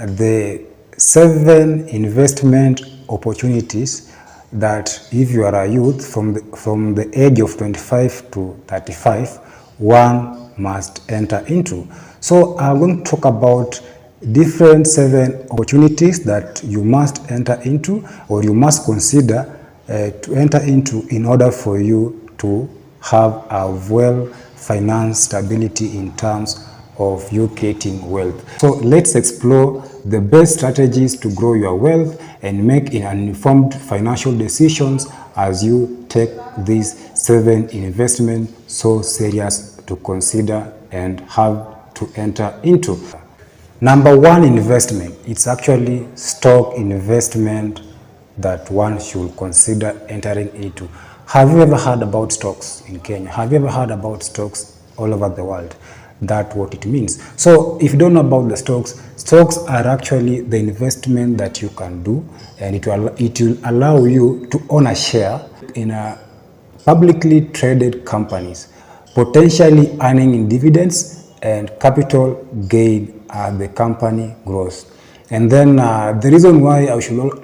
The 7 investment opportunities that if you are a youth from the age of 25 to 35, one must enter into. So I'm going to talk about different 7 opportunities that you must enter into or you must consider to enter into in order for you to have a well-financed stability in terms of you creating wealth. So let's explore the best strategies to grow your wealth and make informed financial decisions as you take these 7 investments so serious to consider and have to enter into. Number 1 investment, it's actually stock investment that one should consider entering into. Have you ever heard about stocks in Kenya? Have you ever heard about stocks all over the world? That's what it means. So if you don't know about the stocks are actually the investment that you can do, and it will allow you to own a share in a publicly traded companies, potentially earning in dividends and capital gain as the company grows. And then the reason why you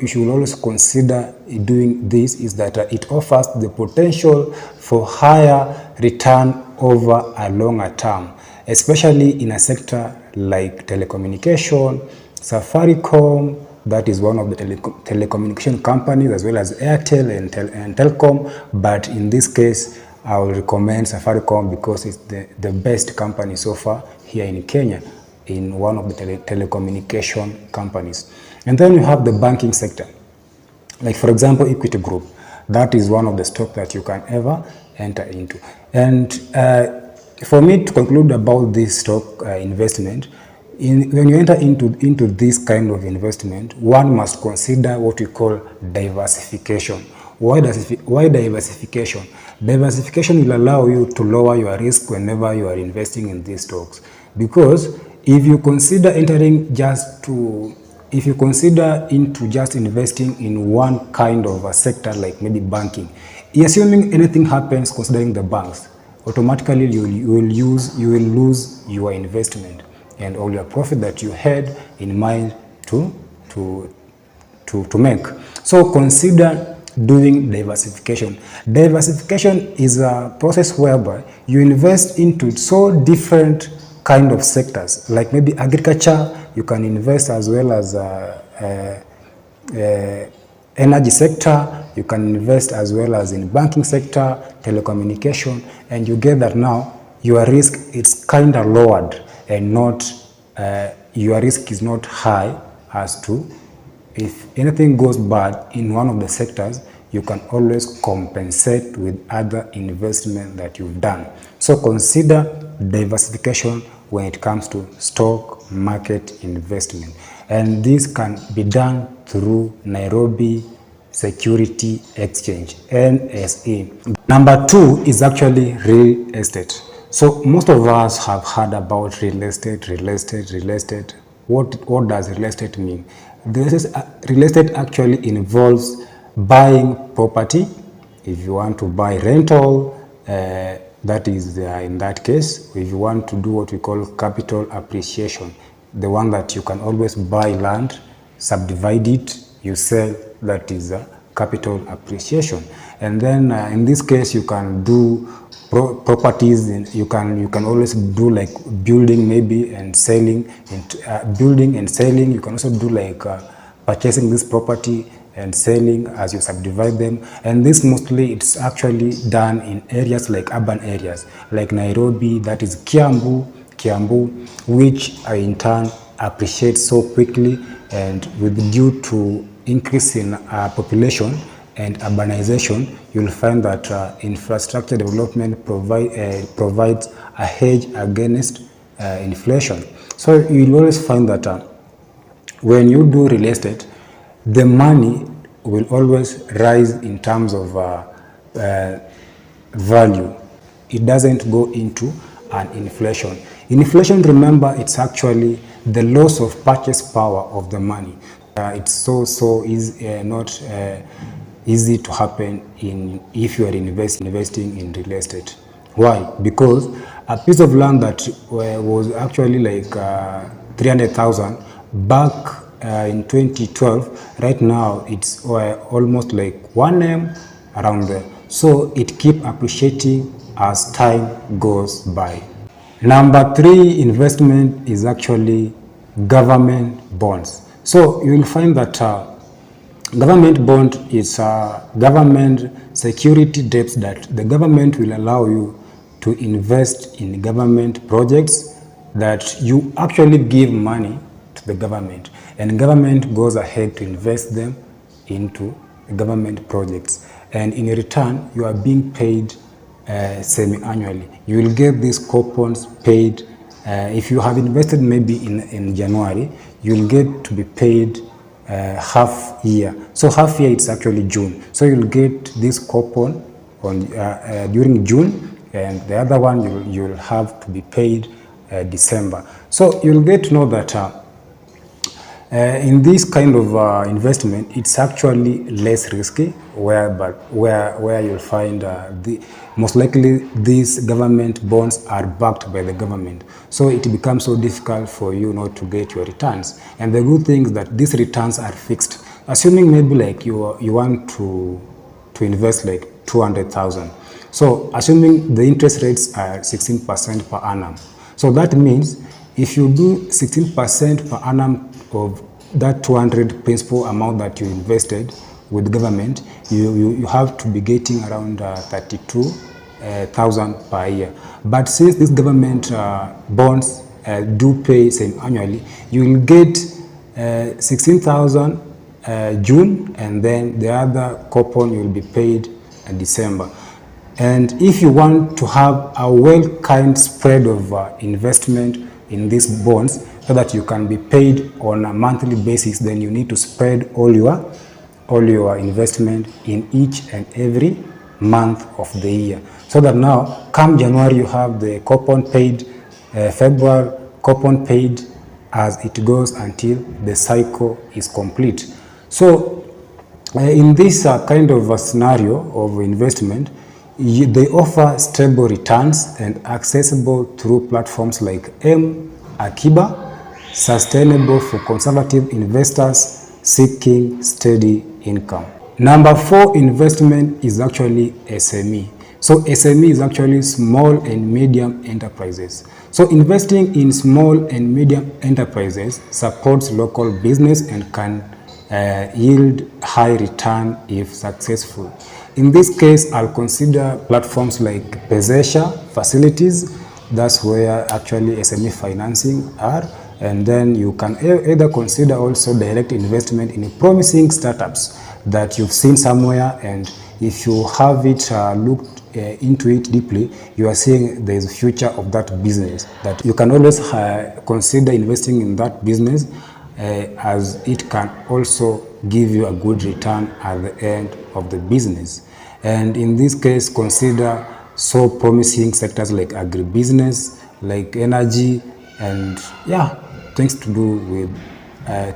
should always consider doing this is that it offers the potential for higher return over a longer term, especially in a sector like telecommunication, Safaricom, that is one of the telecommunication companies, as well as Airtel and Telcom. But in this case, I will recommend Safaricom because it's the best company so far here in Kenya, in one of the telecommunication companies. And then you have the banking sector. Like for example, Equity Group. That is one of the stocks that you can ever enter into. And for me to conclude about this stock investment, when you enter into this kind of investment, one must consider what we call diversification. Why diversification? Diversification will allow you to lower your risk whenever you are investing in these stocks. Because if you consider into just investing in one kind of a sector, like maybe banking, assuming anything happens considering the banks, automatically you will lose your investment and all your profit that you had in mind to make. So consider doing diversification. Diversification is a process whereby you invest into so different kind of sectors, like maybe agriculture, you can invest as well as energy sector, you can invest as well as in banking sector, telecommunication, and you get that now your risk is kind of lowered and not your risk is not high as to if anything goes bad in one of the sectors, you can always compensate with other investment that you've done. So consider diversification when it comes to stock market investment. And this can be done through Nairobi Security Exchange, NSE. Number 2 is actually real estate. So most of us have heard about real estate. What does real estate mean? Real estate actually involves buying property. If you want to buy rental, that is in that case. If you want to do what we call capital appreciation, the one that you can always buy land, subdivide it, you sell, that is capital appreciation. And then in this case, you can do properties, and you can always do like building maybe and selling, building and selling. You can also do like purchasing this property and selling as you subdivide them. And this mostly it's actually done in areas like urban areas like Nairobi, that is Kiambu, which in turn appreciate so quickly, and with due to increase in population and urbanization, you'll find that infrastructure development provides a hedge against inflation. So you'll always find that when you do real estate, the money will always rise in terms of value. It doesn't go into an inflation. Inflation, remember, it's actually the loss of purchase power of the money. It's so is not easy to happen if you are investing in real estate. Why? Because a piece of land that was actually like 300,000 back in 2012, right now it's almost like 1M around there. So it keep appreciating as time goes by. Number 3 investment is actually government bonds. So you will find that government bond is government security debts that the government will allow you to invest in government projects that you actually give money to the government, and government goes ahead to invest them into government projects, and in return you are being paid semi-annually. You will get these coupons paid if you have invested maybe in January, you will get to be paid half year. So half year it's actually June. So you'll get this coupon on during June, and the other one you'll have to be paid December. So you'll get to know that in this kind of investment, it's actually less risky, where you'll find most likely these government bonds are backed by the government. So it becomes so difficult for you not to get your returns. And the good thing is that these returns are fixed. Assuming maybe like you want to invest like 200,000. So assuming the interest rates are 16% per annum. So that means if you do 16% per annum of that 200 principal amount that you invested with government, you have to be getting around 32,000 per year. But since these government bonds do pay semi-annually, you will get 16,000 June, and then the other coupon you will be paid in December. And if you want to have a well-kind spread of investment in these bonds so that you can be paid on a monthly basis, then you need to spread all your investment in each and every month of the year. So that now, come January, you have the coupon paid, February coupon paid, as it goes until the cycle is complete. So in this kind of a scenario of investment, they offer stable returns and accessible through platforms like M-Akiba, sustainable for conservative investors seeking steady income. Number 4 investment is actually SME. So SME is actually small and medium enterprises. So investing in small and medium enterprises supports local business and can yield high return if successful. In this case, I'll consider platforms like Pezesha facilities. That's where actually SME financing are. And then you can either consider also direct investment in promising startups that you've seen somewhere, and if you have it looked into it deeply, you are seeing there is a future of that business, that you can always consider investing in that business as it can also give you a good return at the end of the business. And in this case, consider so promising sectors like agribusiness, like energy, and things to do with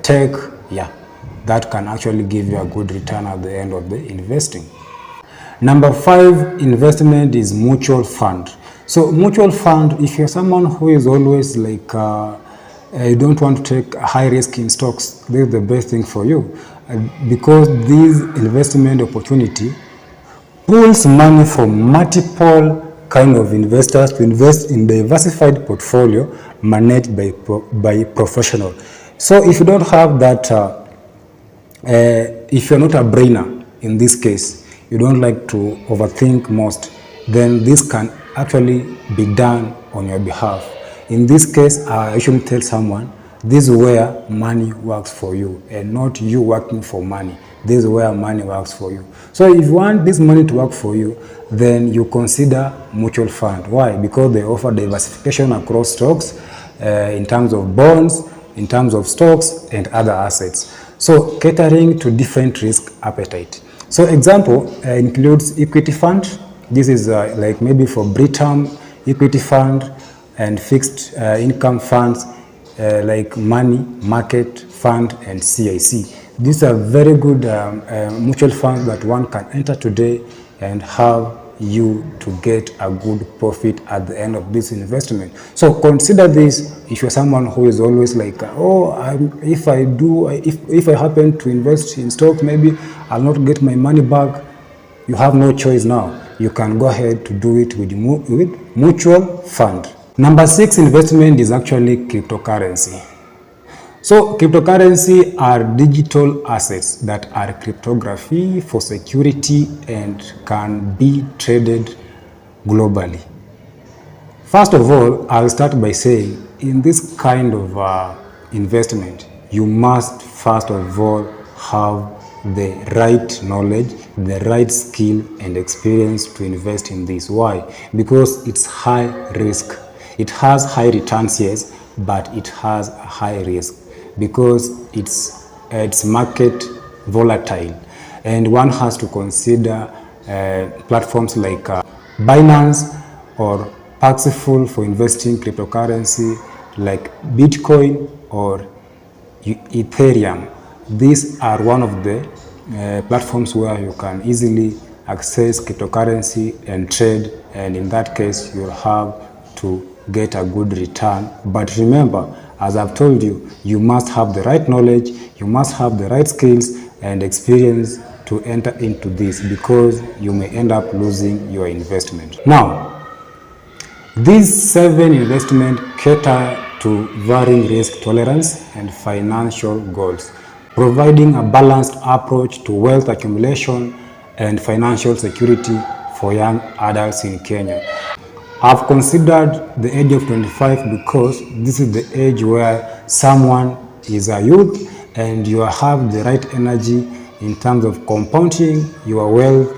tech, that can actually give you a good return at the end of the investing. Number 5 investment is mutual fund. So mutual fund, if you're someone who is always like you don't want to take a high risk in stocks, this is the best thing for you, because this investment opportunity pulls money from multiple kind of investors to invest in diversified portfolio managed by professional. So if you don't have that, if you're not a brainer in this case, you don't like to overthink most, then this can actually be done on your behalf. In this case, I usually tell someone, this is where money works for you and not you working for money. This is where money works for you. So if you want this money to work for you, then you consider mutual fund. Why? Because they offer diversification across stocks, in terms of bonds, in terms of stocks and other assets. So catering to different risk appetite. So example includes equity fund. This is like maybe for Britam equity fund, and fixed income funds like money market fund and CIC. These are very good mutual funds that one can enter today and have you to get a good profit at the end of this investment. So consider this if you're someone who is always like, if I happen to invest in stocks, maybe I'll not get my money back. You have no choice now. You can go ahead to do it with mutual fund. Number 6 investment is actually cryptocurrency. So cryptocurrency are digital assets that are cryptography for security and can be traded globally. First of all, I'll start by saying in this kind of investment, you must first of all have the right knowledge, the right skill and experience to invest in this. Why? Because it's high risk. It has high returns, yes, but it has a high risk because it's market volatile, and one has to consider platforms like Binance or Paxful for investing cryptocurrency, like Bitcoin or Ethereum. These are one of the platforms where you can easily access cryptocurrency and trade, and in that case you'll have to get a good return. But remember, as I've told you, you must have the right knowledge, you must have the right skills and experience to enter into this, because you may end up losing your investment. Now, these 7 investments cater to varying risk tolerance and financial goals, providing a balanced approach to wealth accumulation and financial security for young adults in Kenya. I've considered the age of 25 because this is the age where someone is a youth and you have the right energy in terms of compounding your wealth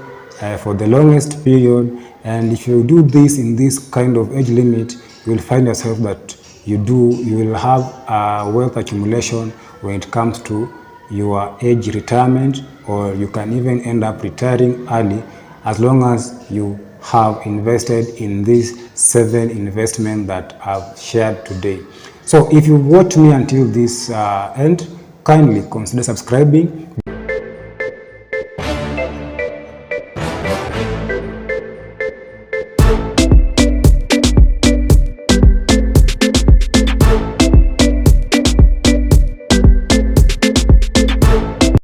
for the longest period. And if you do this in this kind of age limit, you will find yourself that you will have a wealth accumulation when it comes to your age retirement, or you can even end up retiring early as long as you have invested in these 7 investments that I've shared today. So if you watch me until this end, kindly consider subscribing.